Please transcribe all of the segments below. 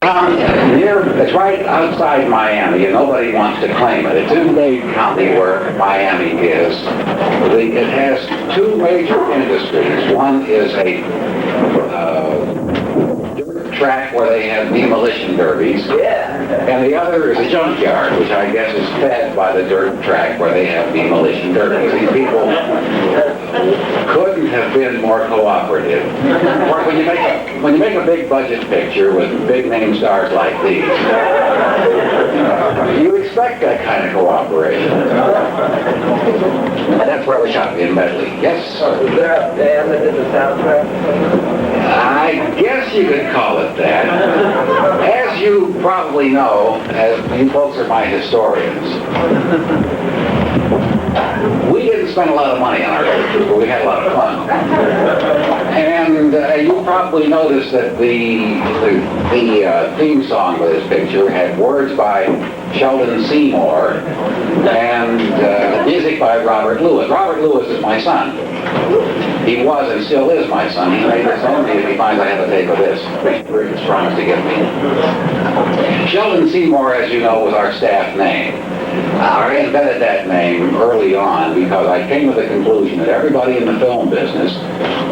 It's right outside Miami, and nobody wants to claim it. It's in Dade County, where Miami is. It has two major industries. One is a dirt track where they have demolition derbies, and the other is a junkyard, which I guess is fed by the dirt track where they have demolition derbies. These people couldn't have been more cooperative. When you make a big budget picture with big name stars like these, you expect that kind of cooperation. That's where we shot in Medley. Yes? Is there a band that did the soundtrack? I guess you could call it that. As you probably know, as you folks are my historians, we didn't spend a lot of money on our pictures, but we had a lot of fun. And you probably noticed that the theme song for this picture had words by Sheldon Seymour and music by Robert Lewis. Robert Lewis is my son. He was and still is my son. He made this only if he finds I have a tape of this, which Richard's promised to give me. Sheldon Seymour, as you know, was our staff name. I invented that name early on because I came to the conclusion that everybody in the film business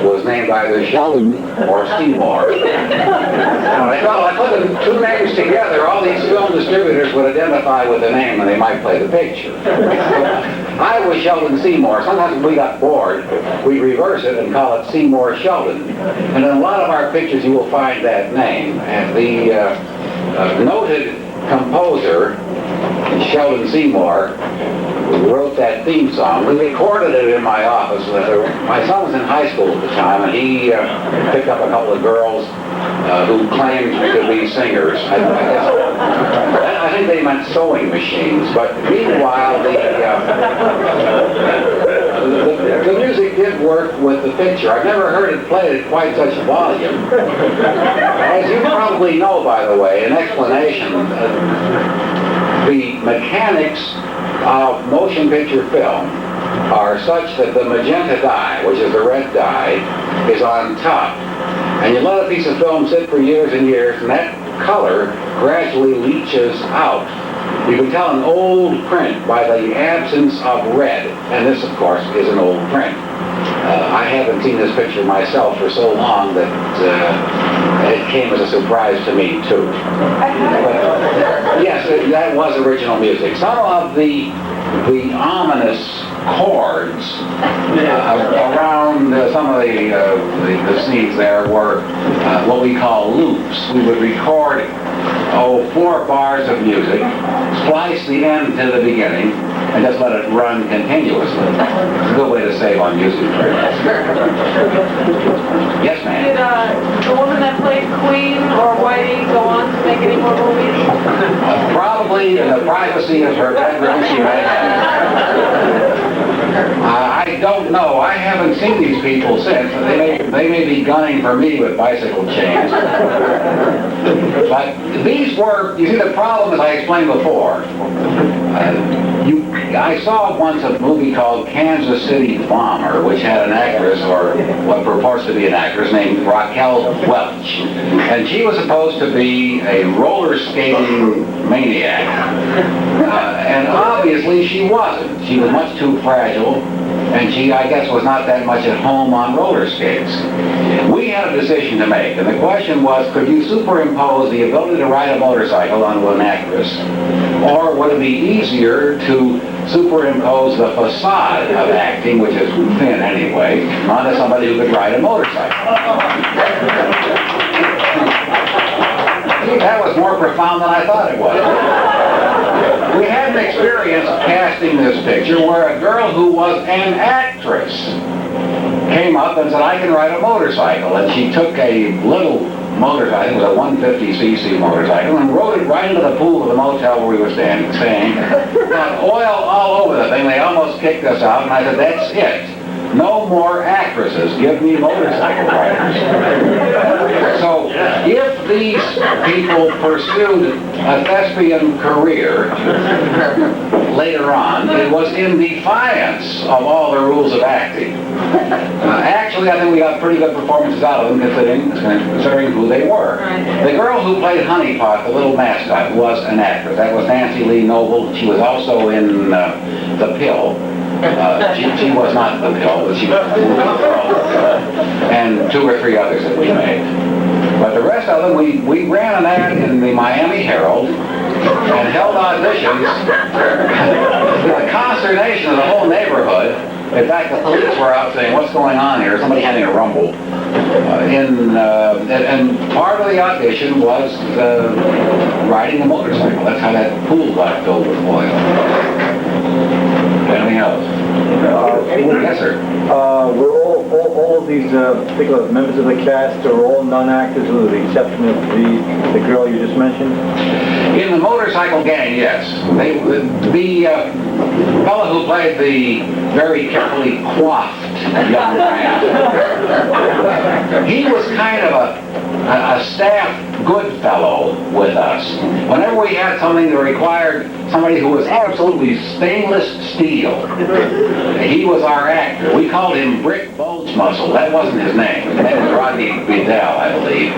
was named either Sheldon or Seymour. And I thought, if I put the two names together, all these film distributors would identify with the name and they might play the picture. I was Sheldon Seymour. Sometimes when we got bored, we'd reverse it and call it Seymour Sheldon. And in a lot of our pictures you will find that name. And the noted composer, Sheldon Seymour, wrote that theme song. We recorded it in my office. My son was in high school at the time, and he picked up a couple of girls who claimed to be singers. I think they meant sewing machines. But meanwhile, the music did work with the picture. I've never heard it played at quite such volume. As you probably know, by the way, an explanation. The mechanics of motion picture film are such that the magenta dye, which is the red dye, is on top. And you let a piece of film sit for years and years, and that color gradually leaches out. You can tell an old print by the absence of red, and this, of course, is an old print. I haven't seen this picture myself for so long that it came as a surprise to me, too. But, yes, that was original music. Some of the ominous chords around some of the scenes there were what we call loops. We would record 4 bars of music, splice the end to the beginning, and just let it run continuously. It's a good way to save on music. Yes, ma'am. Did the woman that played Queen or Whitey go on to make any more movies? Probably in the privacy of her bedroom she may. I don't know. I haven't seen these people since. They may be gunning for me with bicycle chains. But these were, you see, the problem, as I explained before, I saw once a movie called Kansas City Bomber, which had an actress, or what purports to be an actress, named Raquel Welch. And she was supposed to be a roller skating maniac. And obviously she wasn't. She was much too fragile, and she, I guess, was not that much at home on roller skates. We had a decision to make, and the question was, could you superimpose the ability to ride a motorcycle onto an actress, or would it be easier to superimpose the facade of acting, which is thin anyway, onto somebody who could ride a motorcycle? That was more profound than I thought it was. We had an experience casting this picture where a girl who was an actress came up and said, I can ride a motorcycle. And she took a little motorcycle, it was a 150cc motorcycle, and rode it right into the pool of the motel where we were staying. Got oil all over the thing. They almost kicked us out, and I said, that's it. no more actresses, give me motorcycle riders. So if these people pursued a thespian career later on, it was in defiance of all the rules of acting. Actually, I think we got pretty good performances out of them considering who they were. The girl who played Honey Pot, the little mascot, was an actress. That was Nancy Lee Noble. She was also in The Pill. She was not The Pill, but she was and 2 or 3 others that we made. But the rest of them, we ran an ad in the Miami Herald and held auditions. The consternation of the whole neighborhood. In fact, the police were out saying, what's going on here? Somebody having a rumble. And part of the audition was riding a motorcycle. That's how that pool got filled with oil. Anything else? Yes, sir. Were all of these particular members of the cast are all non-actors with the exception of the girl you just mentioned? In the motorcycle gang, yes. The fellow who played the very carefully coiffed young man, he was kind of a staff good fellow with us. Whenever we had something that required somebody who was absolutely stainless steel, he was our actor. We called him Brick Bulge Muscle. That wasn't his name. His name was Rodney Bedell, I believe.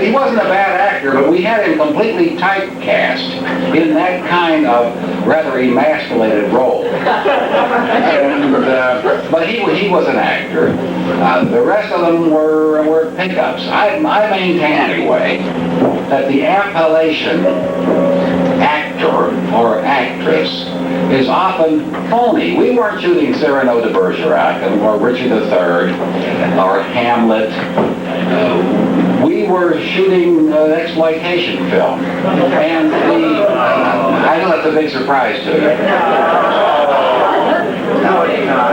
He wasn't a bad actor, but we had him completely typecast in that kind of rather emasculated role. But he was an actor. The rest of them were pickups. I maintain anyway that the appellation actor or actress is often phony. We weren't shooting Cyrano de Bergerac or Richard III or Hamlet. We were shooting an exploitation film. And I know that's a big surprise to you.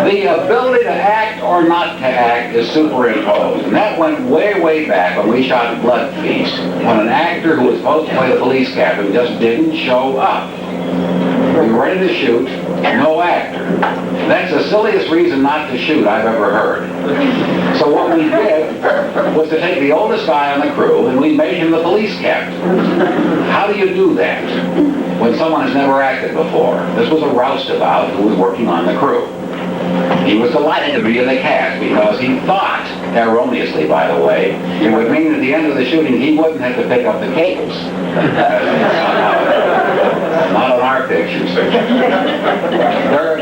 The ability to act or not to act is superimposed. And that went way, way back when we shot Blood Feast, when an actor who was supposed to play the police captain just didn't show up. We were ready to shoot, no actor. That's the silliest reason not to shoot I've ever heard. So what we did was to take the oldest guy on the crew and we made him the police captain. How do you do that when someone has never acted before? This was a roustabout who was working on the crew. He was delighted to be in the cast because he thought, erroneously by the way, it would mean at the end of the shooting he wouldn't have to pick up the cables. Not on our pictures.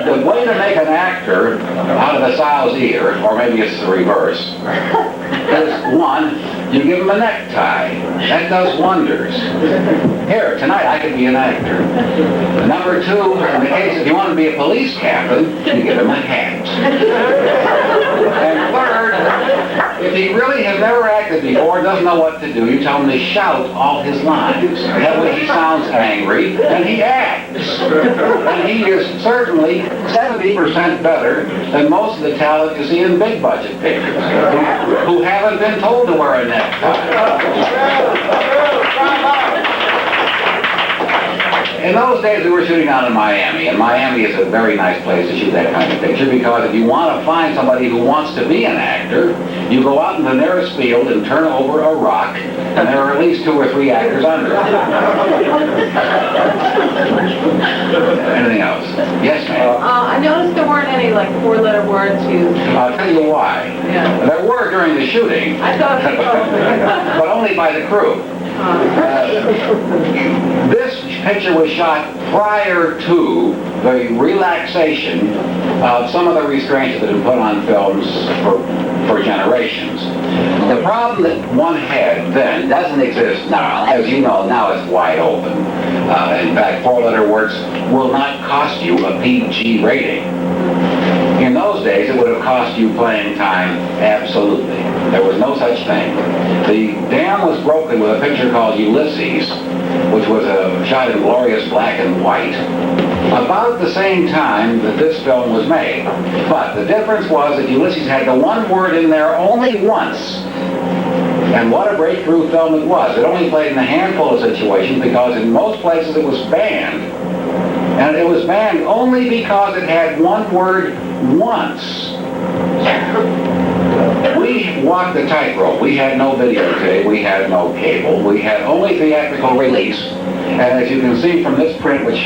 The way to make an actor out of a sow's ear, or maybe it's the reverse, is one, you give him a necktie. That does wonders. Here, tonight I could be an actor. Number 2, in the case if you want to be a police captain, you give him a hat. And third, if he really has never acted before, doesn't know what to do, you tell him to shout all his lines. That way he sounds angry and he acts. And he is certainly 70% better than most of the talent you see in big budget pictures who haven't been told to wear a necktie. In those days we were shooting out in Miami, and Miami is a very nice place to shoot that kind of picture because if you want to find somebody who wants to be an actor, you go out in the nearest field and turn over a rock, and there are at least 2 or 3 actors under it. Anything else? Yes, ma'am. I noticed there weren't any like 4-letter words used. I'll tell you why. Yeah. There were during the shooting, I thought but only by the crew. This picture was shot prior to the relaxation of some of the restraints that have been put on films for generations. The problem that one had then doesn't exist now. As you know, now it's wide open. In fact, 4-letter words will not cost you a PG rating. In those days, it would have cost you playing time, absolutely. There was no such thing. The dam was broken with a picture called Ulysses, which was shot in glorious black and white, about the same time that this film was made. But the difference was that Ulysses had the one word in there only once. And what a breakthrough film it was. It only played in a handful of situations because in most places it was banned. And it was banned only because it had one word once. We walked the tightrope. We had no videotape. We had no cable. We had only theatrical release. And as you can see from this print, which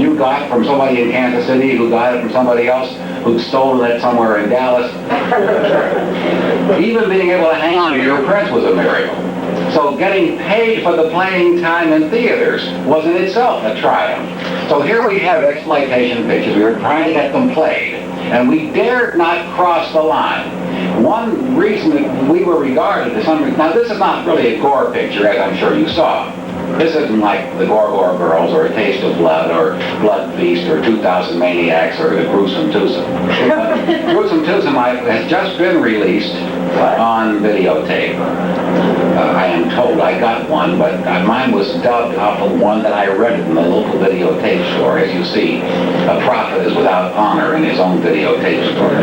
you got from somebody in Kansas City, who got it from somebody else, who stole it somewhere in Dallas, even being able to hang on to your prints was a miracle. So getting paid for the playing time in theaters was in itself a triumph. So here we have exploitation pictures. We were trying to get them played, and we dared not cross the line. One reason that we were regarded as some... Now, this is not really a gore picture, as I'm sure you saw. This isn't like the Gore Girls, or A Taste of Blood, or Blood Feast, or 2,000 Maniacs, or The Gruesome Twosome. Gruesome Twosome has just been released on videotape. I am told I got one, but mine was dubbed off of one that I rented in the local videotape store. As you see, a prophet is without honor in his own videotape store.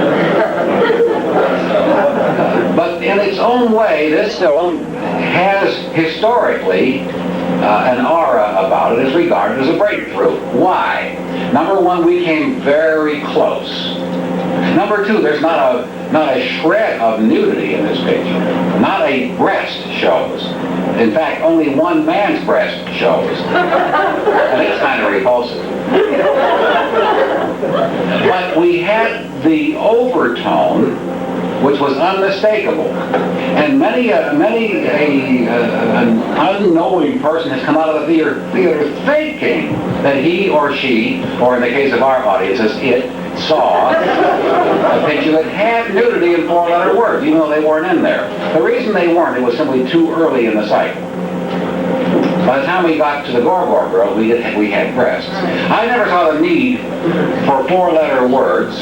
But in its own way, this film has historically an aura about it. It's regarded as a breakthrough. Why? Number one, we came very close. Number two, there's not a shred of nudity in this picture. Not a breast shows. In fact, only one man's breast shows. And it's kind of repulsive. But we had the overtone, which was unmistakable. And an unknowing person has come out of the theater thinking that he or she, or in the case of our audiences, it saw a picture that had nudity in four-letter words, even though they weren't in there. The reason they weren't, it was simply too early in the cycle. By the time we got to the Gore Girl, we had breasts. I never saw the need for four-letter words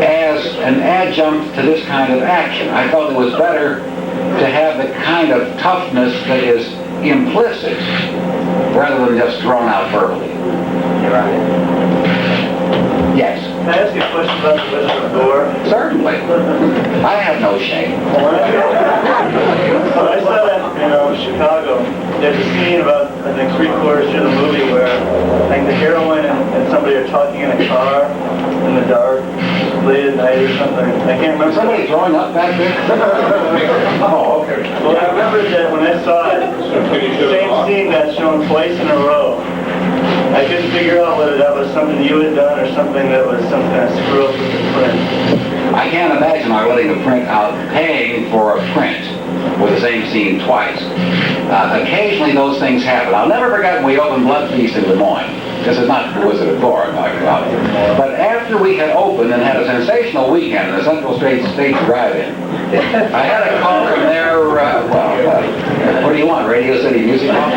as an adjunct to this kind of action. I felt it was better to have the kind of toughness that is implicit rather than just thrown out verbally. You're right. Yes. Can I ask you a question about the Wizard of Gore? Certainly. I have no shame. When I saw that in Chicago, there's a scene about, I think, 3/4 through the movie where I think the heroine and somebody are talking in a car in the dark, late at night or something. I can't remember. Is somebody throwing up back there? Oh, okay. Well, I remember that when I saw it, the same scene that's shown twice in a row. I couldn't figure out whether that was something you had done or something that was some kind of screw up with the print. I can't imagine my letting a print out paying for a print with the same scene twice. Occasionally those things happen. I'll never forget when we opened Blood Feast in Des Moines. This is not the Wizard of Gore I'm talking about. But after we had opened and had a sensational weekend in the Central State Drive-In, I had a call from their, what do you want, Radio City Music Hall?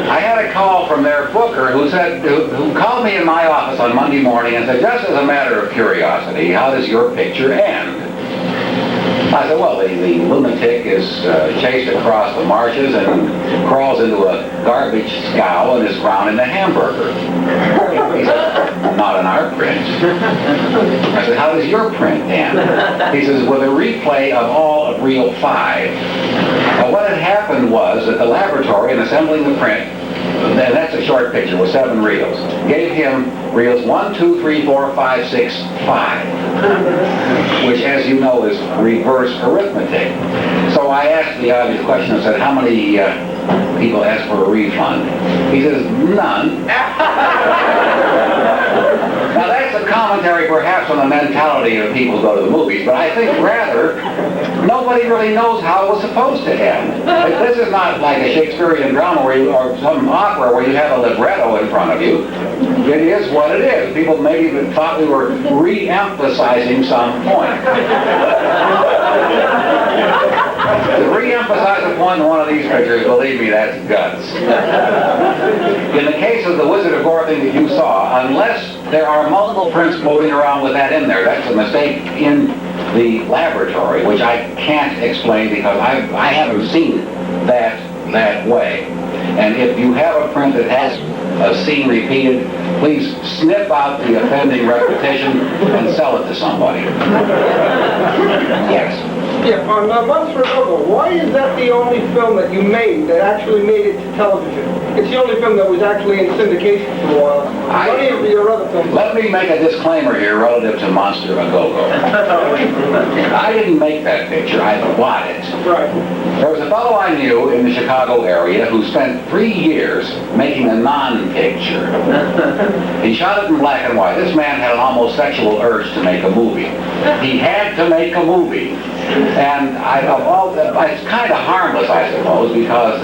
I had a call from their booker who called me in my office on Monday morning and said, just as a matter of curiosity, how does your picture end? I said, well, the lunatic is chased across the marshes and crawls into a garbage scow and is drowned in a hamburger. He said, not in our print. I said, how does your print end? He says, with a replay of all of reel 5. What had happened was that the laboratory, in assembling the print, and that's a short picture with 7 reels, gave him reels 1, 2, 3, 4, 5, 6, 5, which, as you know, is reverse arithmetic. So I asked the obvious question. I said, how many people asked for a refund? He says, none. Now that's a commentary perhaps on the mentality of people who go to the movies, but I think rather nobody really knows how it was supposed to end. This is not like a Shakespearean drama or some opera where you have a libretto in front of you. It is what it is. People maybe even thought we were re-emphasizing some point. To re-emphasize a point in one of these pictures, believe me, that's guts. In the case of the Wizard of Gore thing that you saw, unless there are multiple prints moving around with that in there, that's a mistake in the laboratory, which I can't explain because I haven't seen that way. And if you have a print that has a scene repeated, please snip out the offending repetition and sell it to somebody. Yes. Yeah, on Monster Logo, why is that the only film that you made that actually made it to television? It's the only film that was actually in syndication for a while. What are your other films? Let me make a disclaimer here relative to Monster of a Go-Go. I didn't make that picture, I bought it. Right. There was a fellow I knew in the Chicago area who spent 3 years making a non-picture. He shot it in black and white. This man had an almost sexual urge to make a movie. He had to make a movie. And it's kind of harmless, I suppose, because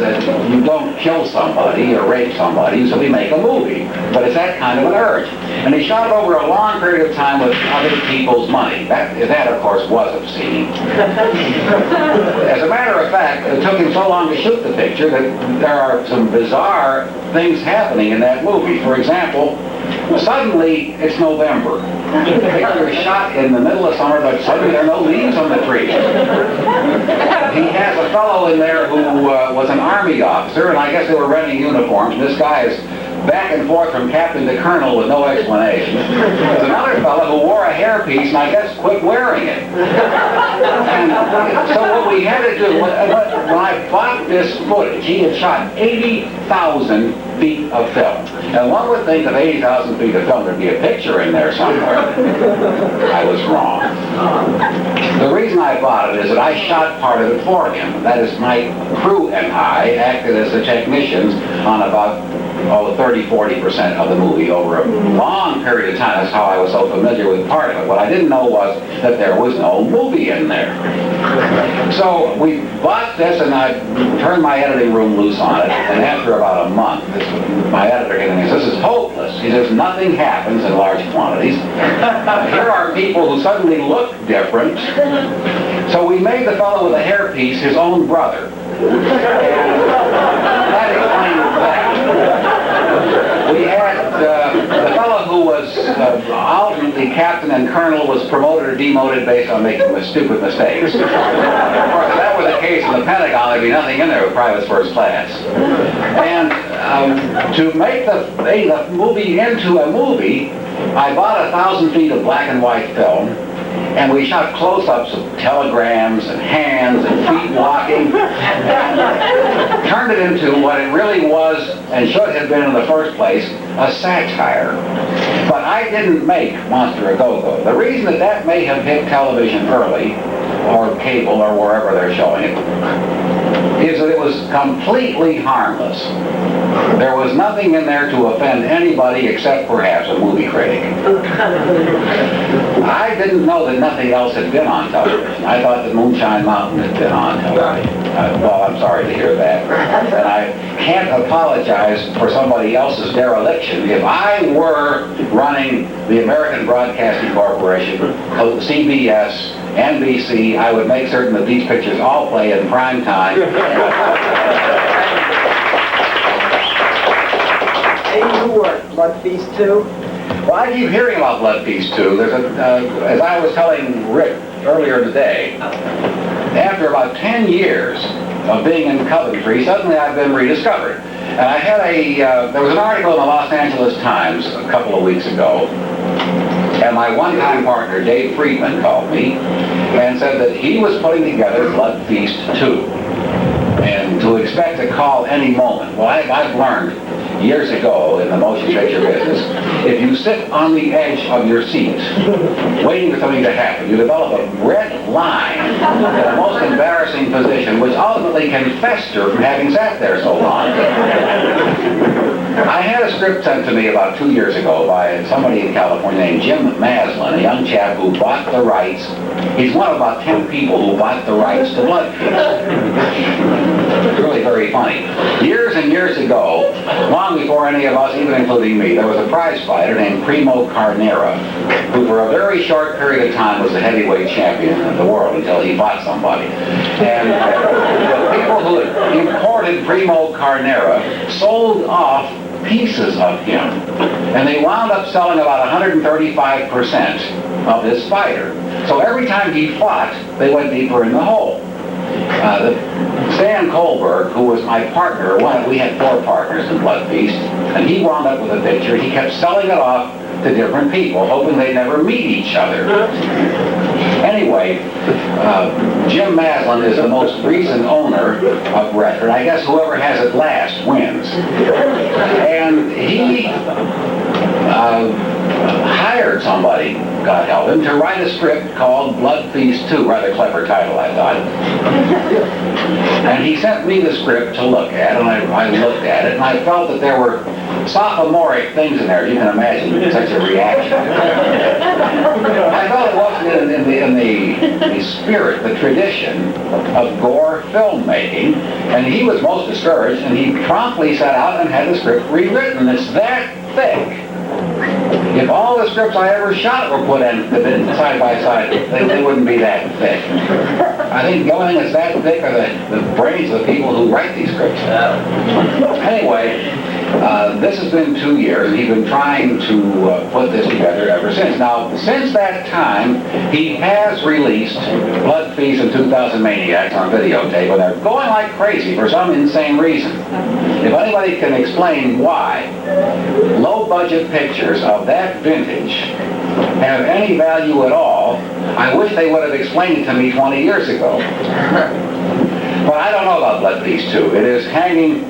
you don't kill somebody or rape somebody, so we make a movie. But it's that kind of an urge. And he shot it over a long period of time with other people's money. That of course, was obscene. As a matter of fact, it took him so long to shoot the picture that there are some bizarre things happening in that movie. For example, suddenly it's November. The picture is shot in the middle of summer, but suddenly there are no leaves on the trees. He has a fellow in there who was an Army officer, and I guess they were renting uniforms. This guy is back and forth from captain to colonel with no explanation. There's another fellow who wore a hairpiece and I guess quit wearing it. And so what we had to do, when I bought this footage, he had shot 80,000 feet of film. And one would think that 80,000 feet of film, there'd be a picture in there somewhere. I was wrong. The reason I bought it is that I shot part of it for him. That is, my crew and I acted as the technicians on about 30-40% of the movie over a long period of time. That's how I was so familiar with part of it. What I didn't know was that there was no movie in there. So we bought this, and I turned my editing room loose on it, and after about a month, my editor came and says, "This is hopeless." He says, "Nothing happens in large quantities. Here are people who suddenly look different." So we made the fellow with a hairpiece his own brother. That explains that. We had the fellow who was alternately captain and colonel was promoted or demoted based on making stupid mistakes. Of course, if that were the case in the Pentagon, there'd be nothing in there with privates first class. And to make the movie into a movie, I bought 1,000 feet of black and white film, and we shot close-ups of telegrams and hands and feet walking, and turned it into what it really was and should have been in the first place, a satire. But I didn't make Monster a Go-Go. The reason that may have hit television early, or cable, or wherever they're showing it, is that it was completely harmless. There was nothing in there to offend anybody except perhaps a movie critic. I didn't know that nothing else had been on television. I thought that Moonshine Mountain had been on television. Well, I'm sorry to hear that. And I can't apologize for somebody else's dereliction. If I were running the American Broadcasting Corporation, CBS, NBC, I would make certain that these pictures all play in prime time. Hey, you work Blood Feast 2? Well, I keep hearing about Blood Feast 2. There's as I was telling Rick earlier today, after about 10 years of being in Coventry, suddenly I've been rediscovered. And I had there was an article in the Los Angeles Times a couple of weeks ago, and my one-time partner, Dave Friedman, called me and said that he was putting together Blood Feast 2, and to expect a call any moment. Well, I've learned years ago in the motion picture business, if you sit on the edge of your seat, waiting for something to happen, you develop a red line in the most embarrassing position, which ultimately can fester from having sat there so long. I had a script sent to me about 2 years ago by somebody in California named Jim Maslin, a young chap who bought the rights. He's one of about 10 people who bought the rights to Blood Feast. It's really very funny. Years and years ago, long before any of us, even including me, there was a prize fighter named Primo Carnera, who for a very short period of time was the heavyweight champion of the world until he fought somebody. And the people who had imported Primo Carnera sold off pieces of him, and they wound up selling about 135% of this fighter. So every time he fought, they went deeper in the hole. Stan Kohlberg, who was my partner, we had 4 partners in Blood Feast, and he wound up with a picture. He kept selling it off to different people, hoping they'd never meet each other. Anyway, Jim Maslin is the most recent owner of record. I guess whoever has it last wins. And he hired somebody, God help him, to write a script called Blood Feast 2. Rather clever title, I thought. And he sent me the script to look at, and I looked at it, and I felt that there were sophomoric things in there. You can imagine such a reaction. I felt it wasn't in the spirit, the tradition of gore filmmaking, and he was most discouraged, and he promptly set out and had the script rewritten. It's that thick. If all the scripts I ever shot were put in side by side, they wouldn't be that thick. I think the only thing that's that thick are the brains of the people who write these scripts. Anyway, this has been 2 years, and he's been trying to put this together ever since. Now, since that time, he has released Blood Feast and 2000 Maniacs on videotape, and they're going like crazy for some insane reason. If anybody can explain why low-budget pictures of that vintage have any value at all, I wish they would have explained it to me 20 years ago. But I don't know about Blood Feast 2. It is hanging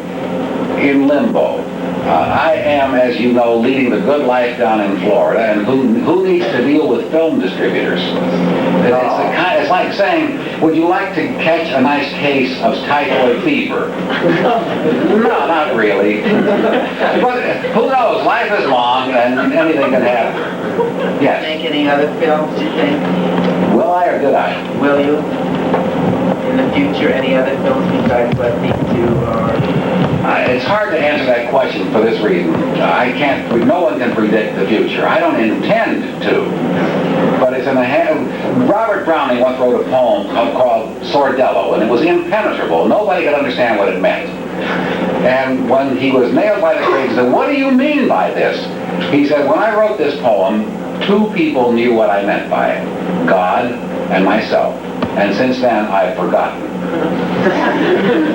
in limbo. I am, as you know, leading the good life down in Florida, and who needs to deal with film distributors? It's like saying, would you like to catch a nice case of typhoid fever? No, not really. But who knows? Life is long, and anything can happen. Yes. Make any other films, do you think? Will I or did I? Will you? In the future, any other films besides Blood Feast 2 or... It's hard to answer that question for this reason. No one can predict the future. I don't intend to. But it's in the hand. Robert Browning once wrote a poem called Sordello, and it was impenetrable. Nobody could understand what it meant. And when he was nailed by the critics, he said, "What do you mean by this?" He said, "When I wrote this poem, 2 people knew what I meant by it. God and myself. And since then, I've forgotten."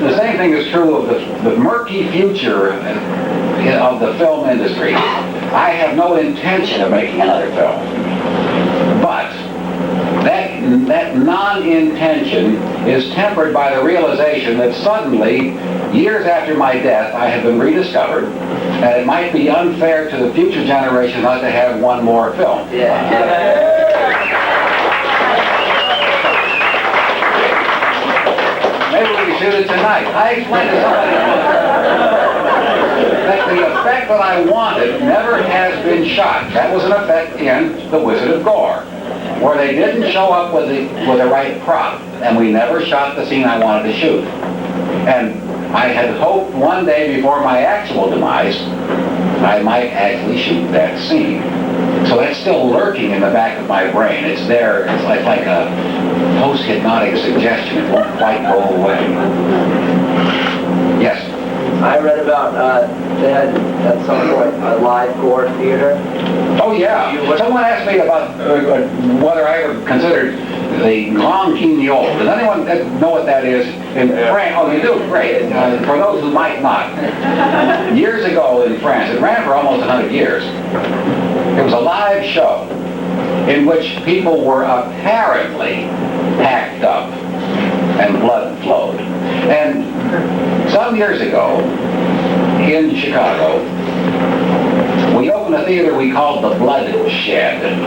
The same thing is true of the murky future of the film industry. I have no intention of making another film. But that non-intention is tempered by the realization that suddenly, years after my death, I have been rediscovered, and it might be unfair to the future generation not to have one more film. Maybe we can shoot it tonight. I explained to somebody that the effect that I wanted never has been shot. That was an effect in The Wizard of Gore, where they didn't show up with the right prop, and we never shot the scene I wanted to shoot. And I had hoped one day before my actual demise, I might actually shoot that scene. So that's still lurking in the back of my brain. It's there. It's like a post-hypnotic suggestion. It won't quite go away. Yes? I read about, they had at some point a live gore theater. Oh, yeah. Someone asked me about whether I ever considered the Grand Guignol. Does anyone know what that is? In France? Oh, you do? Great. For those who might not. Years ago in France, it ran for almost 100 years. It was a live show in which people were apparently hacked up and blood flowed. And some years ago in Chicago, we opened a theater we called the Bloodshed. And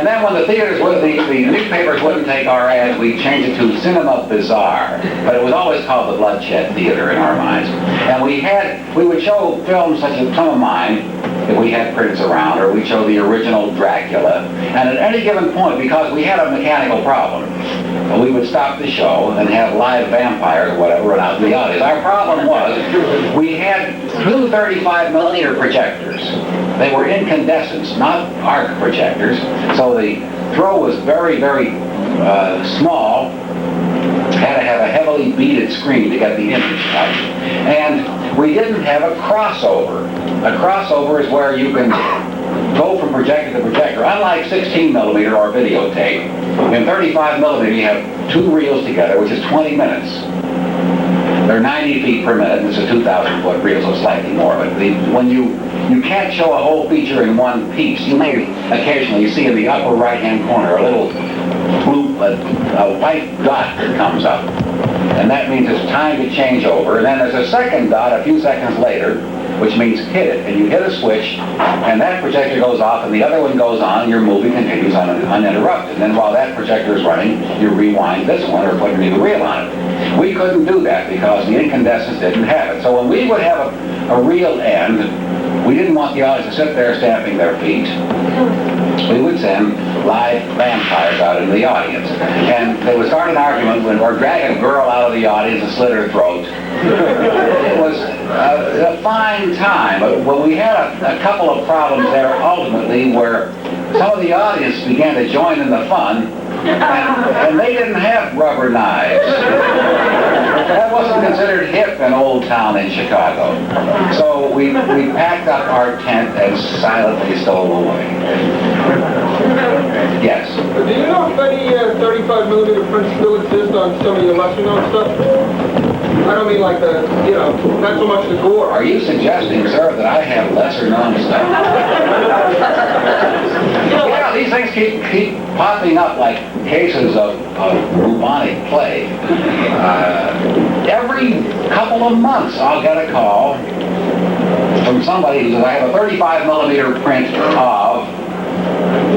then when the newspapers wouldn't take our ads, we changed it to Cinema Bizarre. But it was always called the Bloodshed Theater in our minds. And we would show films such as some of mine, if we had prints around, or we'd show the original Dracula. And at any given point, because we had a mechanical problem, we would stop the show and have live vampires or whatever run out in the audience. Our problem was we had 2 35mm projectors. They were incandescents, not arc projectors. So the throw was very, very small. Had to have a heavily beaded screen to get the image right. And we didn't have a crossover. A crossover is where you can go from projector to projector. Unlike 16mm or videotape, in 35mm you have 2 reels together, which is 20 minutes. They're 90 feet per minute, and it's a 2,000-foot reel, so slightly more. But when you can't show a whole feature in one piece, you may occasionally see in the upper right-hand corner a little bloop, a white dot that comes up. And that means it's time to change over. And then there's a second dot a few seconds later, which means hit it. And you hit a switch, and that projector goes off, and the other one goes on, and your movie continues uninterrupted. And then while that projector is running, you rewind this one or put a new reel on it. We couldn't do that because the incandescents didn't have it. So when we would have a reel end, we didn't want the audience to sit there stamping their feet. We would send live vampires out into the audience. And they would start an argument or drag a girl out of the audience and slit her throat. It was a fine time, but we had a couple of problems there ultimately where some of the audience began to join in the fun, and they didn't have rubber knives. That wasn't considered hip in Old Town in Chicago. So we packed up our tent and silently stole away. Yes? Do you know if any 35 millimeter prints still exist on some of your lesser known stuff? I don't mean like the, not so much the gore. Are you suggesting, sir, that I have lesser known stuff? Yeah, these things keep popping up like cases of bubonic plague. Every couple of months I'll get a call from somebody who says, I have a 35 millimeter print of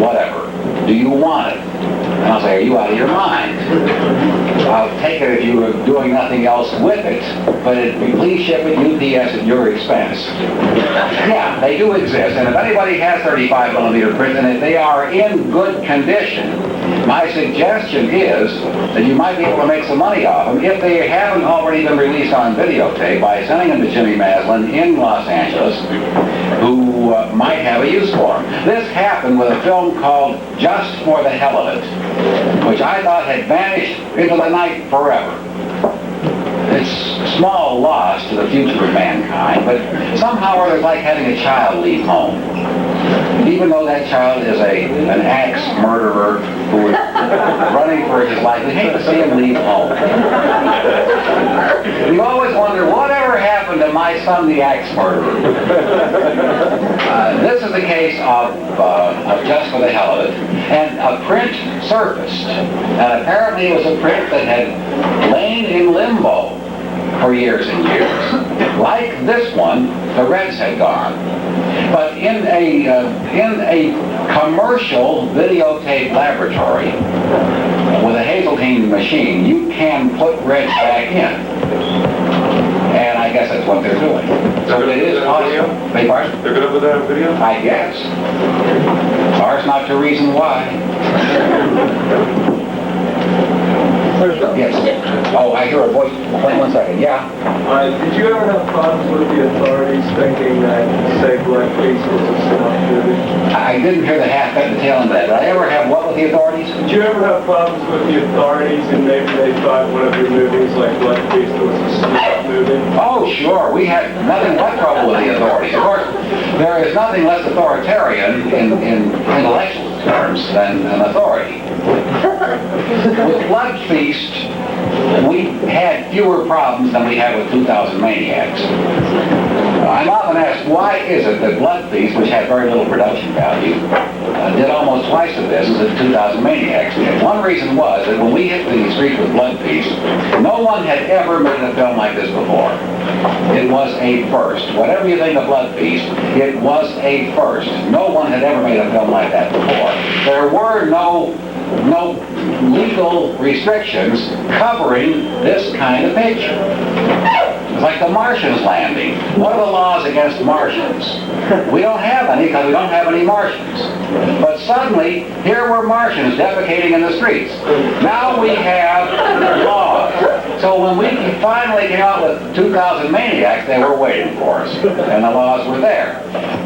whatever. Do you want it? And I'll say, are you out of your mind? I'll take it if you were doing nothing else with it, but please ship it UPS at your expense. Yeah, they do exist, and if anybody has 35 millimeter print, and if they are in good condition, my suggestion is that you might be able to make some money off them if they haven't already been released on videotape by sending them to Jimmy Maslin in Los Angeles, who might have a use for them. This happened with a film called Just for the Hell of It, which I thought had vanished into the night forever. It's small loss to the future of mankind, but somehow or other it's like having a child leave home. Even though that child is an axe murderer who is running for his life, we hate to see him leave home. You always wonder, whatever happened to my son, the axe murderer? This is the case of Just for the Hell of It. And a print surfaced. And apparently it was a print that had lain in limbo for years and years. Like this one, the Reds had gone. But in a commercial videotape laboratory with a Hazeltine machine, you can put Reds back in. And I guess that's what they're doing. So it is possible. Beg pardon? They're gonna put that on video? I guess. Ours not to reason why. Yes. Oh, I hear a voice. Wait 1 second. Yeah. Did you ever have problems with the authorities thinking that, say, blackface was a snuff movie? I didn't hear the tail end of that. Did I ever have what with the authorities? Did you ever have problems with the authorities and maybe they thought one of your movies, like Blackface, was a snuff movie? Oh, sure. We had nothing but trouble with the authorities. Of course, there is nothing less authoritarian in intellectual terms than an authority. With Blood Feast, we had fewer problems than we had with 2,000 Maniacs. I'm often asked, why is it that Blood Feast, which had very little production value, did almost twice the business that 2,000 Maniacs did? One reason was that when we hit the street with Blood Feast, no one had ever made a film like this before. It was a first. Whatever you think of Blood Feast, it was a first. No one had ever made a film like that before. There were no legal restrictions covering this kind of picture. It's like the Martians landing. What are the laws against Martians? We don't have any because we don't have any Martians. But suddenly, here were Martians defecating in the streets. Now we have laws. So when we finally came out with 2,000 Maniacs, they were waiting for us. And the laws were there.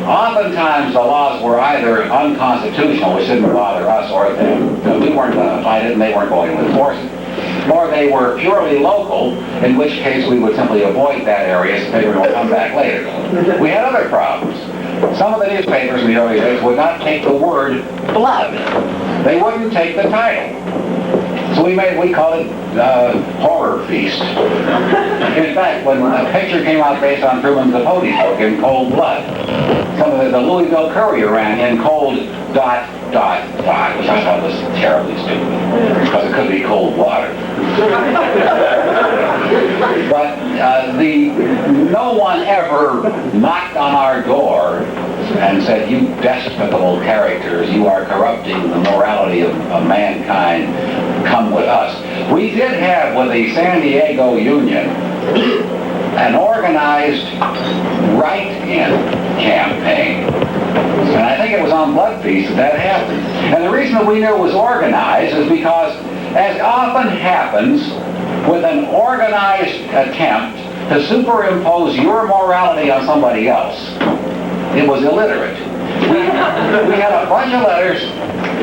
Oftentimes the laws were either unconstitutional, which didn't bother us, or we weren't going to fight it and they weren't going to enforce it. Or they were purely local, in which case we would simply avoid that area so maybe we'll come back later. We had other problems. Some of the newspapers in the early days would not take the word blood. They wouldn't take the title. So we called it Horror Feast. In fact, when a picture came out based on Truman Capote's book, In Cold Blood, some of the Louisville Courier ran In Cold ... which I thought was terribly stupid, because it could be cold water. But no one ever knocked on our door and said, "You despicable characters, you are corrupting the morality of mankind, come with us." We did have, with the San Diego Union, an organized write-in campaign. And I think it was on Blood Feast that happened. And the reason that we knew it was organized is because, as often happens with an organized attempt to superimpose your morality on somebody else, it was illiterate. We had a bunch of letters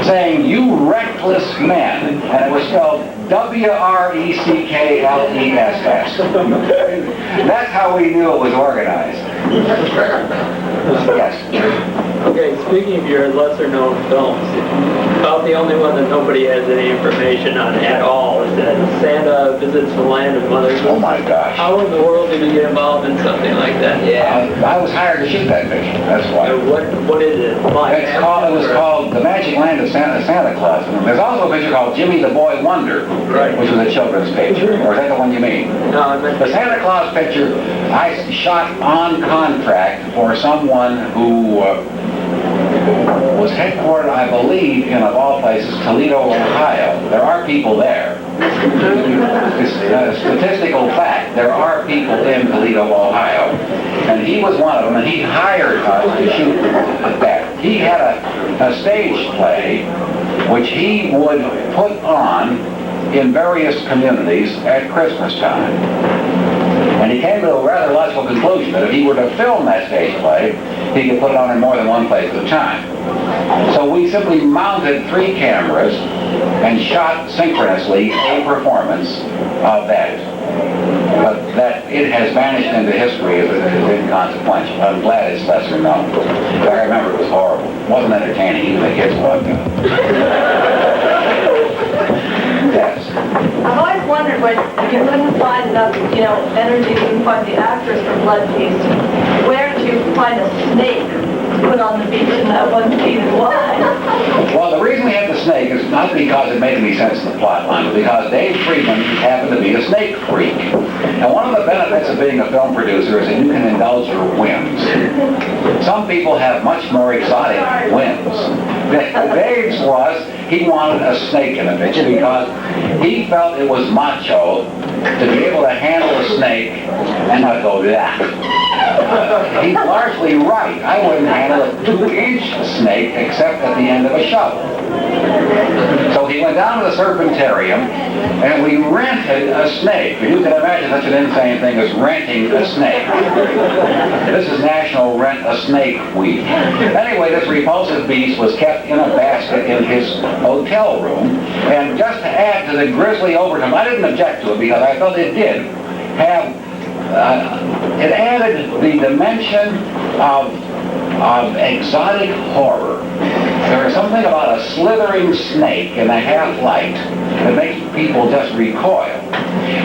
saying, "You reckless men," and it was spelled WRECKLESS. That's how we knew it was organized. Yes. Okay, speaking of your lesser-known films, about the only one that nobody has any information on at all is that Santa Visits the Land of Mother Goose. Oh my gosh. How in the world did you get involved in something like that? I was hired to shoot that picture, that's why. What is it? It was called The Magic Land of Santa Claus. There's also a picture called Jimmy the Boy Wonder, Right. which was a children's picture. Or is that the one you mean? No, I meant The Santa Claus picture I shot on contract for someone who was headquartered, I believe, in, of all places, Toledo, Ohio. There are people there. It's a statistical fact. There are people in Toledo, Ohio. And he was one of them, and he hired us to shoot that. He had a stage play which he would put on in various communities at Christmas time. And he came to a rather logical conclusion that if he were to film that stage play, he could put it on in more than one place at a time. So we simply mounted 3 cameras and shot synchronously a performance of that. But that it has vanished into history as inconsequential. I'm glad it's lesser known. But I remember it was horrible. It wasn't entertaining, even the kids loved it. Yes. I've always wondered when you couldn't find enough, energy to find the actors for Blood Feast, where to find a snake to put on the beach and that one season why? Well, the reason we had the snake is not because it made any sense in the plot line, but because Dave Friedman happened to be a snake freak. And one of the benefits of being a film producer is that you can indulge your whims. Some people have much more exotic whims. Dave's was, he wanted a snake in the picture because he felt it was macho to be able to handle a snake and not go that. He's largely right. I wouldn't handle a 2-inch snake except at the end of a shovel. So he went down to the Serpentarium and we rented a snake. You can imagine such an insane thing as renting a snake. This is National Rent a Snake Week. Anyway, this repulsive beast was kept in a basket in his hotel room. And just to add to the grisly overtone, I didn't object to it because I felt it did have it added the dimension of exotic horror. There is something about a slithering snake in a half-light that makes people just recoil.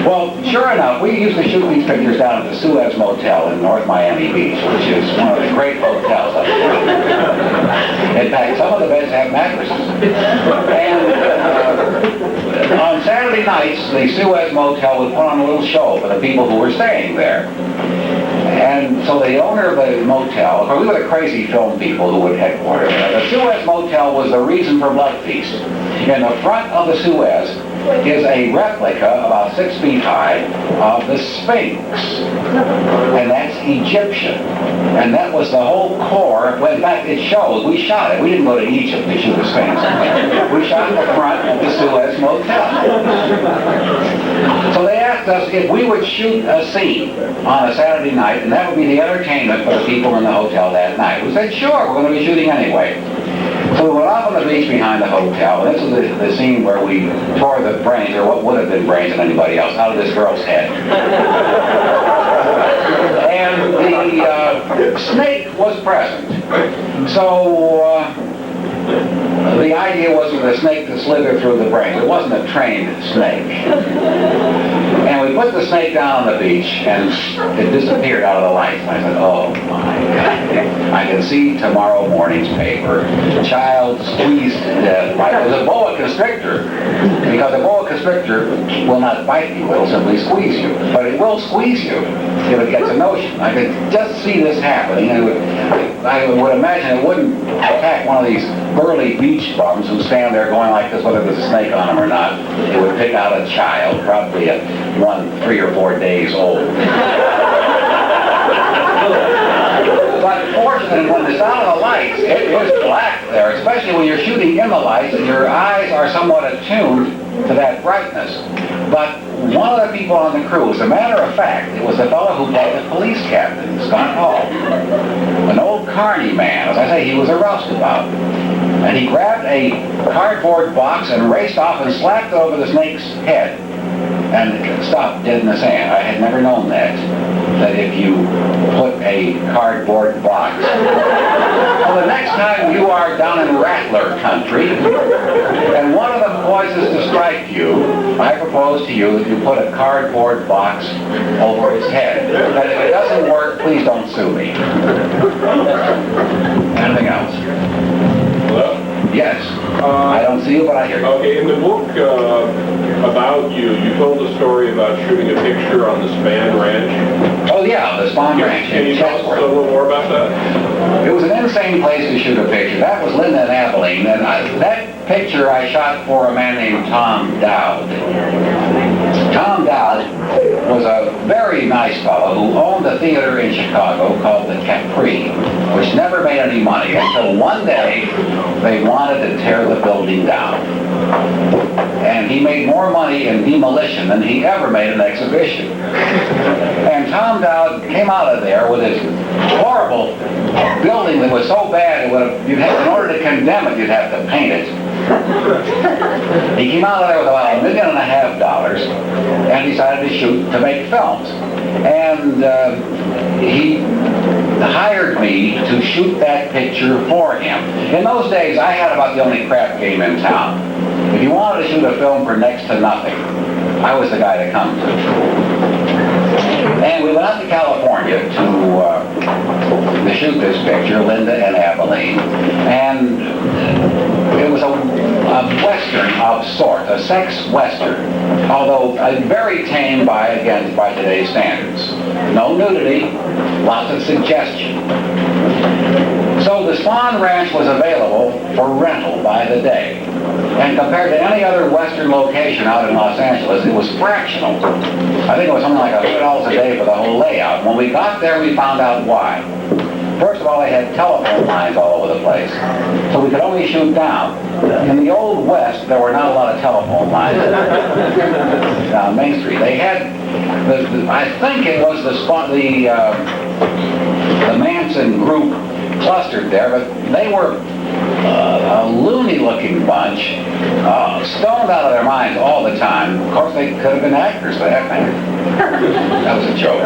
Well, sure enough, we used to shoot these pictures down at the Suez Motel in North Miami Beach, which is one of the great hotels up there. In fact, some of the beds have mattresses. And on Saturday nights, the Suez Motel would put on a little show for the people who were staying there. And so the owner of the motel, we were the crazy film people who would headquarter there. The Suez Motel was the reason for Blood Feast. In the front of the Suez is a replica about 6 feet high of the Sphinx. And that's Egyptian. And that was the whole core. Well, in fact, it shows. We shot it. We didn't go to Egypt to shoot the Sphinx. We shot in the front of the Suez Motel. So they asked us if we would shoot a scene on a Saturday night, and that would be the entertainment for the people in the hotel that night. We said, sure, we're going to be shooting anyway. So we went off on the beach behind the hotel, and this is the scene where we tore the brains, or what would have been brains of anybody else, out of this girl's head. And the snake was present. So The idea was for the snake to slither through the brains. It wasn't a trained snake. And we put the snake down on the beach, and it disappeared out of the lights. And I said, oh my God. I can see tomorrow morning's paper. Child squeezed to death. It was a boa constrictor. Because a boa constrictor will not bite you, it'll simply squeeze you. But it will squeeze you if it gets a notion. I could just see this happening. I would imagine it wouldn't attack one of these burly beach bums who stand there going like this, whether there's a snake on them or not. It would pick out a child, probably a 3 or 4 days old. But fortunately, when it's out of the lights, it is black there, especially when you're shooting in the lights and your eyes are somewhat attuned to that brightness. But one of the people on the crew, as a matter of fact, it was the fellow who played the police captain, Scott Hall. An old carny man, as I say, he was a roustabout. And he grabbed a cardboard box and raced off and slapped it over the snake's head. And stopped dead in the sand. I had never known that if you put a cardboard box. Well, the next time you are down in Rattler country, and one of them poises to strike you, I propose to you that you put a cardboard box over his head. And if it doesn't work, please don't sue me. Anything else? Hello? Yes. I don't see you, but I hear you. Okay, in the book about you, you told a story about shooting a picture on the Span Ranch. Oh yeah, the Spawn Ranch. Can you tell us a little more about that? It was an insane place to shoot a picture. That was Linda and Abilene, and that picture I shot for a man named Tom Dowd. Tom Dowd was a very nice fellow who owned a theater in Chicago called the Capri, which never made any money until one day they wanted to tear the building down. And he made more money in demolition than he ever made in exhibition. And Tom Dowd came out of there with his horrible building that was so bad, in order to condemn it, you'd have to paint it. He came out of there with about $1.5 million and decided to make films. And he hired me to shoot that picture for him. In those days, I had about the only crap game in town. If you wanted to shoot a film for next to nothing, I was the guy to come to. And we went out to California to shoot this picture, Linda and Abilene. And it was a western of sorts, a sex western, although very tame by today's standards. No nudity, lots of suggestion. So the Spawn Ranch was available for rental by the day. And compared to any other western location out in Los Angeles, it was fractional. I think it was something like $100 a day for the whole layout. When we got there, we found out why. First of all, they had telephone lines all over the place, so we could only shoot down. In the Old West, there were not a lot of telephone lines down Main Street. They had, I think it was the Manson group clustered there, but they were a loony-looking bunch, stoned out of their minds all the time. Of course, they could have been actors for that matter. That was a joke.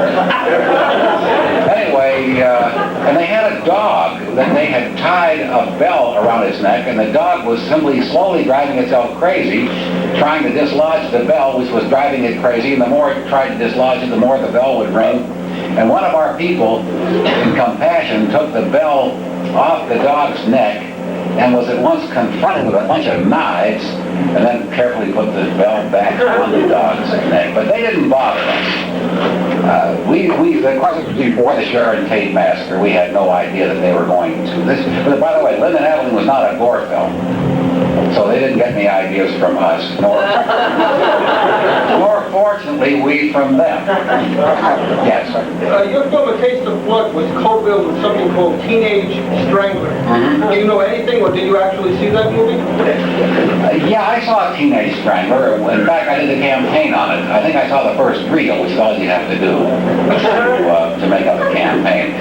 Anyway, and they had a dog that they had tied a bell around its neck, and the dog was simply slowly driving itself crazy, trying to dislodge the bell, which was driving it crazy, and the more it tried to dislodge it, the more the bell would ring. And one of our people, in compassion, took the bell off the dog's neck and was at once confronted with a bunch of knives and then carefully put the bell back on the dog's neck. But they didn't bother us. Of course, before the Sharon Tate massacre, we had no idea that they were going to this. But by the way, Linda and Abilene was not a gore film. So they didn't get any ideas from us, nor fortunately, we from them. Yes, sir. Your film, A Taste of Blood, was co-billed with something called Teenage Strangler. Mm-hmm. Do you know anything, or did you actually see that movie? Yeah, I saw Teenage Strangler. In fact, I did a campaign on it. I think I saw the first reel, which is all you have to do to make up a campaign.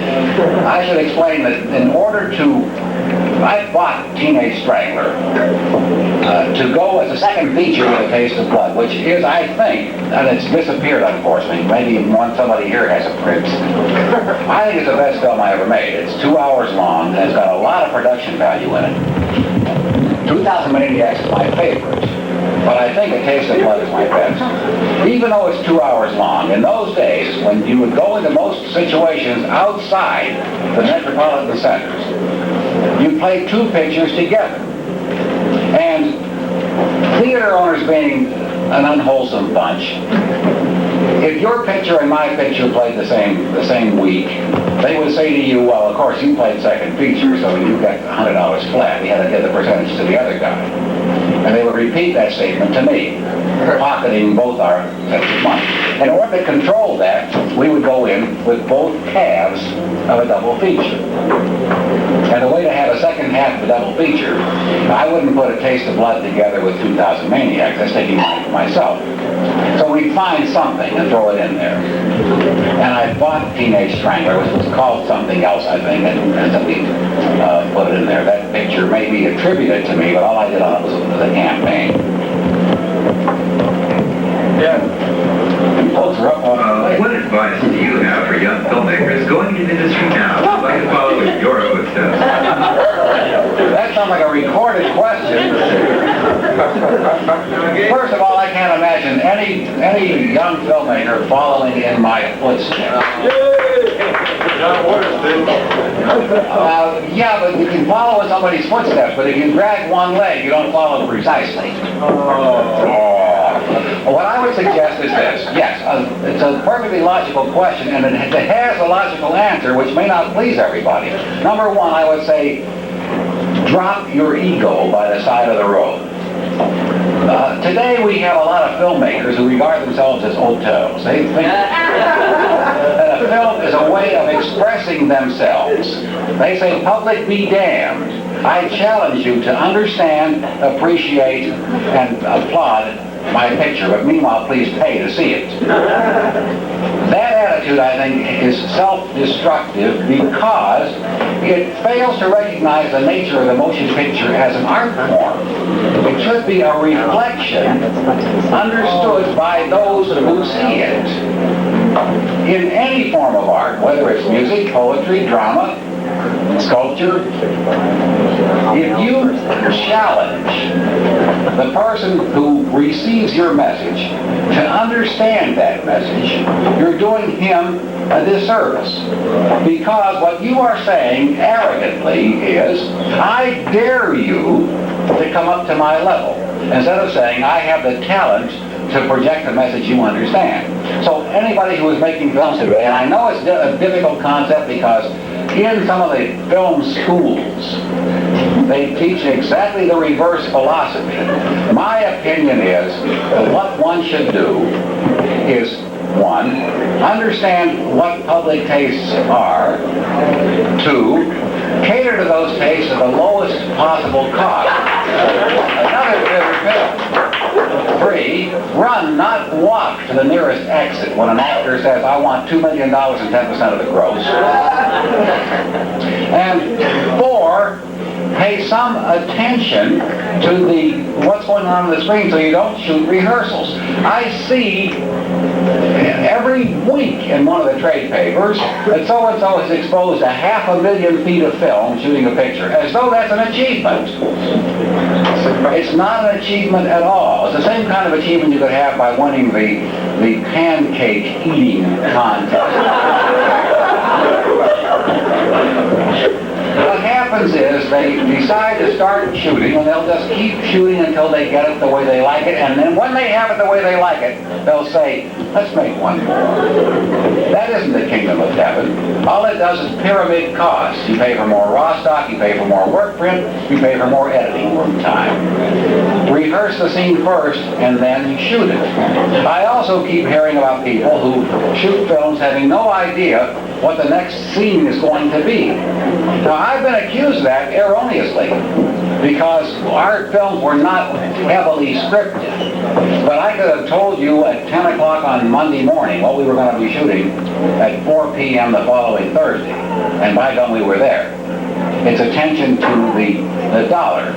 I should explain that in order to... I bought Teenage Strangler to go as a second feature with A Taste of Blood, which is, I think, and it's disappeared unfortunately, maybe somebody here has a print. I think it's the best film I ever made. It's 2 hours long, and it's got a lot of production value in it. 2000 Maniacs is my favorite, but I think A Taste of Blood is my best. Even though it's 2 hours long, in those days, when you would go into most situations outside the metropolitan centers, you played two pictures together. And theater owners being an unwholesome bunch, if your picture and my picture played the same week, they would say to you, well, of course, you played second feature, so you got $100 flat. You had to give the percentage to the other guy. And they would repeat that statement to me, pocketing both our sets of money. In order to control that, we would go in with both halves of a double feature. And the way to have a second half of a double feature, I wouldn't put A Taste of Blood together with 2000 Maniacs. That's taking money for myself. So we'd find something and throw it in there. And I bought Teenage Strangler, which was called something else, I think, and then we put it in there. That picture may be attributed to me, but all I did on it was a campaign. Yeah. Folks are up on What advice do you have for young filmmakers going into the industry now who'd like to follow in your footsteps? That sounds like a recorded question. First of all, I can't imagine any young filmmaker following in my footsteps. Yeah, but you can follow in somebody's footsteps, but if you drag one leg, you don't follow precisely. What I would suggest is this. Yes, it's a perfectly logical question, and it has a logical answer, which may not please everybody. Number one, I would say, drop your ego by the side of the road. Today we have a lot of filmmakers who regard themselves as auteurs. They think that a film is a way of expressing themselves. They say, public be damned. I challenge you to understand, appreciate, and applaud my picture, but meanwhile, please pay to see it. That attitude, I think, is self-destructive because it fails to recognize the nature of the motion picture as an art form. It should be a reflection understood by those who see it. In any form of art, whether it's music, poetry, drama, sculpture, if you challenge the person who receives your message to understand that message, you're doing him a disservice. Because what you are saying arrogantly is, I dare you to come up to my level, instead of saying, I have the talent to project a message you understand. So anybody who is making films today, and I know it's a difficult concept because in some of the film schools, they teach exactly the reverse philosophy. My opinion is that what one should do is, one, understand what public tastes are. Two, cater to those tastes at the lowest possible cost. Another film. Three, run, not walk to the nearest exit when an actor says, I want $2 million and 10% of the gross. And four, pay some attention to what's going on the screen so you don't shoot rehearsals. I see every week in one of the trade papers that so-and-so has exposed 500,000 feet of film shooting a picture, as though that's an achievement. It's not an achievement at all. It's the same kind of achievement you could have by winning the pancake eating contest. What happens is they decide to start shooting, and they'll just keep shooting until they get it the way they like it, and then when they have it the way they like it, they'll say, let's make one more. That isn't the kingdom of heaven. All it does is pyramid costs. You pay for more raw stock, you pay for more work print, you pay for more editing room time. Rehearse the scene first, and then shoot it. I also keep hearing about people who shoot films having no idea what the next scene is going to be. Now, I've been accused of that erroneously because our films were not heavily scripted. But I could have told you at 10 o'clock on Monday morning what we were going to be shooting at 4 p.m. the following Thursday. And by gum, we were there. its attention to the dollar.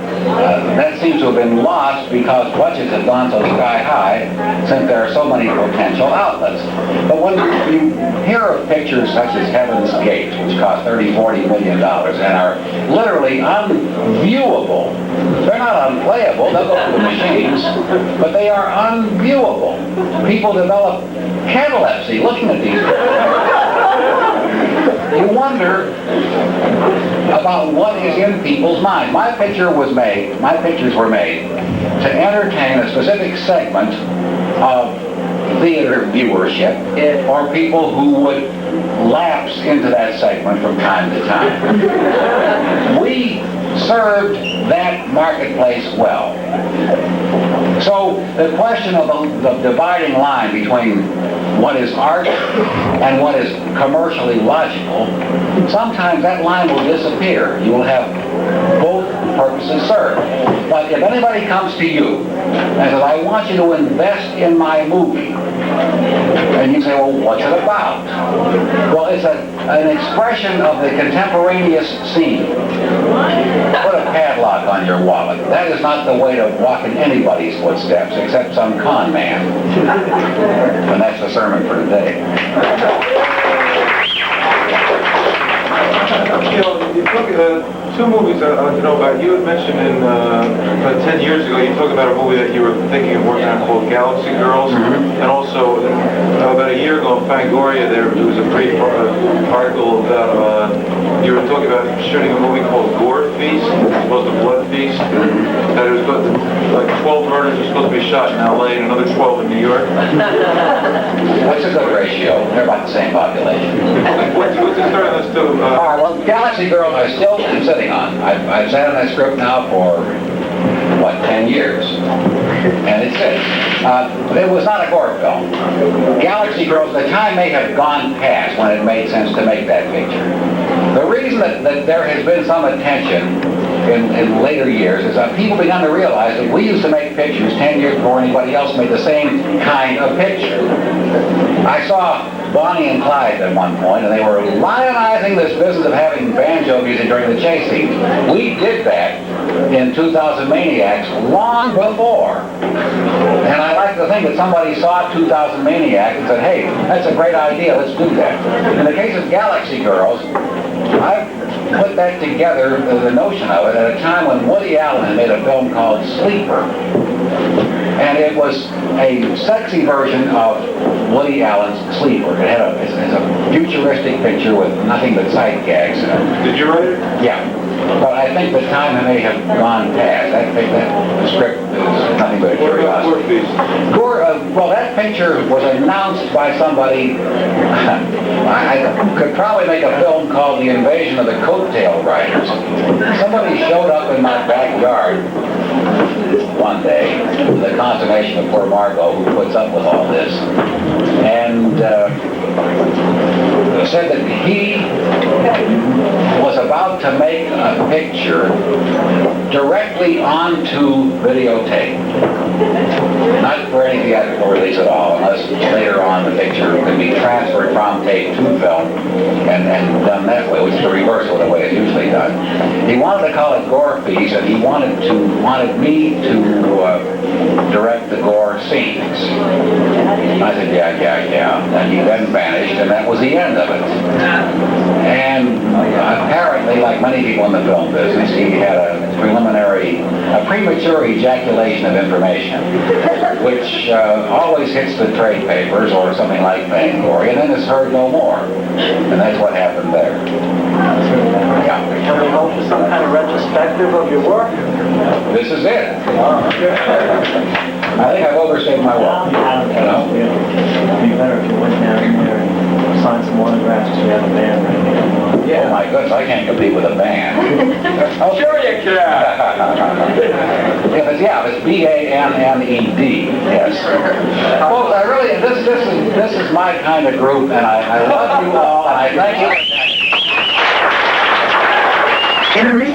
That seems to have been lost because budgets have gone so sky high since there are so many potential outlets. But when you hear of pictures such as Heaven's Gate, which cost $30-40 million and are literally unviewable, they're not unplayable, they'll go through the machines, but they are unviewable. People develop catalepsy looking at these. You wonder about what is in people's minds. My pictures were made to entertain a specific segment of theater viewership or people who would lapse into that segment from time to time. We served that marketplace well. So the question of the dividing line between what is art and what is commercially logical, sometimes that line will disappear. You will have both purposes served. But if anybody comes to you and says, I want you to invest in my movie, and you say, well, what's it about? Well, it's an expression of the contemporaneous scene. Put a padlock on your wallet. That is not the way to walk in anybody's footsteps except some con man. And that's the sermon for today. You know, you took two movies I'd like to know about. You had mentioned about 10 years ago, you talked about a movie that you were thinking of working on called Galaxy Girls. And also, about a year ago in Fangoria, there was a brief article about, you were talking about shooting a movie called Gore Feast, as opposed to Blood Feast. That it was like 12 murders were supposed to be shot in LA and another 12 in New York. What's a good ratio? They're about the same population. What's the story on this too? All right, well, Galaxy Girls I still am sitting on. I've sat on that script now for, 10 years. And it's it. It was not a gore film. Galaxy Girls, the time may have gone past when it made sense to make that picture. The reason that there has been some attention in later years is that people began to realize that we used to make pictures 10 years before anybody else made the same kind of picture. I saw Bonnie and Clyde at one point, and they were lionizing this business of having banjo music during the chase scenes. We did that in 2000 Maniacs long before. And I like to think that somebody saw 2000 Maniacs and said, hey, that's a great idea, let's do that. In the case of Galaxy Girls, I put that together, the notion of it, at a time when Woody Allen had made a film called Sleeper. And it was a sexy version of Woody Allen's Sleeper. It's a futuristic picture with nothing but sight gags in it. Did you write it? Yeah. But I think the time may have gone past. I think that the script is nothing but a curiosity. Well, that picture was announced by somebody. I could probably make a film called The Invasion of the Coattail Riders. Somebody showed up in my backyard one day, to the consternation of poor Margot, who puts up with all this, and said that he was about to make a picture directly onto videotape. Not for any theatrical release at all, unless later on the picture could be transferred from tape to film and done that way, which is the reverse of the way it's usually done. He wanted to call it Gore Feast, and he wanted me to direct the gore scenes. I said, yeah. And he then vanished, and that was the end of it. And apparently, like many people in the film business, he had a premature ejaculation of information, which always hits the trade papers or something like Fangoria, and then is heard no more. And that's what happened there. Yeah. Can we hope for some kind of retrospective of your work? This is it. I think I've overstayed my welcome. You know? It'd be better if you went down there and signed some autographs if you have a band or anything. Yeah. Oh my goodness, I can't compete with a band. Oh, sure you can. If it's BANNED, yes. Folks, I really, this is my kind of group, and I love you all, and I thank you. Every